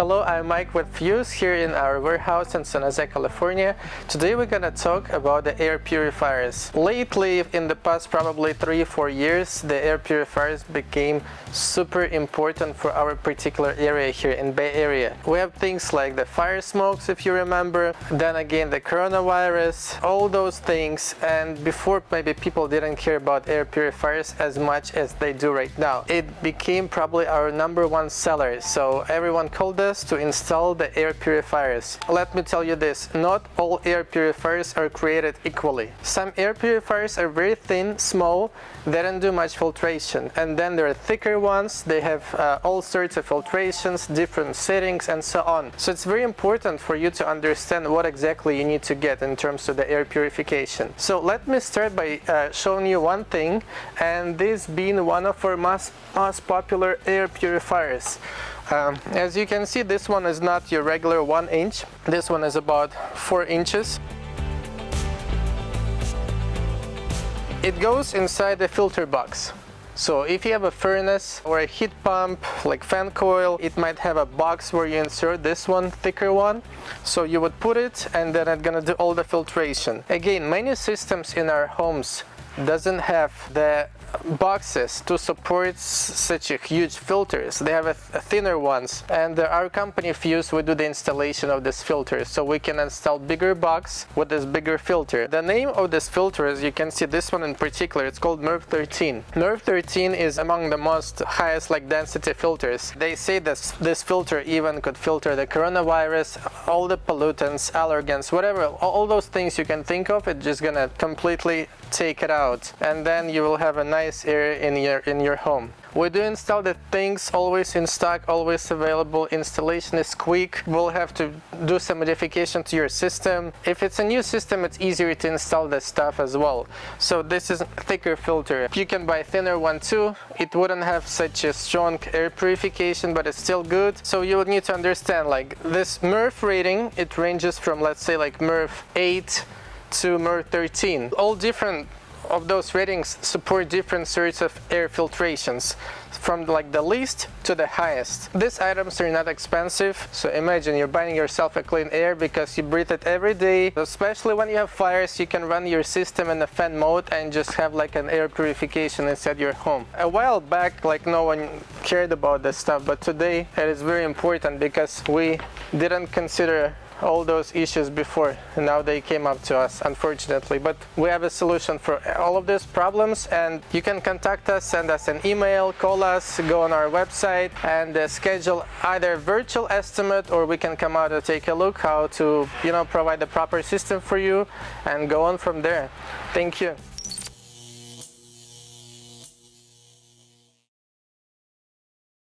Hello, I'm Mike with Fuse here in our warehouse in San Jose, California. Today we're gonna talk about the air purifiers. Lately, in the past probably 3-4 years, the air purifiers became super important for our particular area here in Bay Area. We have things like the fire smokes, if you remember, then again the coronavirus, all those things, and before maybe people didn't care about air purifiers as much as they do right now. It became probably our #1 seller, so everyone called us to install the air purifiers. Let me tell you this, not all air purifiers are created equally. Some air purifiers are very thin, small, they don't do much filtration, and then there are thicker ones, they have all sorts of filtrations, different settings, and so on. So it's very important for you to understand what exactly you need to get in terms of the air purification. So let me start by showing you one thing, and this being one of our most popular air purifiers. As you can see, this one is not your regular 1 inch. This one is about 4 inches. It goes inside the filter box. So if you have a furnace or a heat pump, like fan coil, it might have a box where you insert this one, thicker one. So you would put it, and then it's gonna do all the filtration. Again, many systems in our homes doesn't have the boxes to support such a huge filters. They have a thinner ones, and our company Fuse, we do the installation of this filter, so we can install bigger box with this bigger filter. The name of this filter, as you can see, this one in particular, it's called MRP 13. MRP 13 is among the most highest density filters. They say that this filter even could filter the coronavirus, all the pollutants, allergens, whatever, all those things you can think of. It's just gonna completely take it out, and then you will have a nice air in your home. We do install the things always in stock, always available. Installation is quick. We'll have to do some modification to your system. If it's a new system, it's easier to install the stuff as well. So this is a thicker filter. You can buy a thinner one too. It wouldn't have such a strong air purification, but it's still good. So you would need to understand, this MRP rating, it ranges from, let's say, MRP 8 to MRP 13. All different of those ratings support different sorts of air filtrations, from the least to the highest. These items are not expensive, so imagine you're buying yourself a clean air because you breathe it every day. Especially when you have fires, you can run your system in the fan mode and just have an air purification inside your home. A while back, no one cared about this stuff, but today it is very important because we didn't consider all those issues before, and now they came up to us, unfortunately. But we have a solution for all of these problems, and you can contact us, send us an email, call us, go on our website, and schedule either a virtual estimate, or we can come out and take a look how to provide the proper system for you and go on from there. Thank you.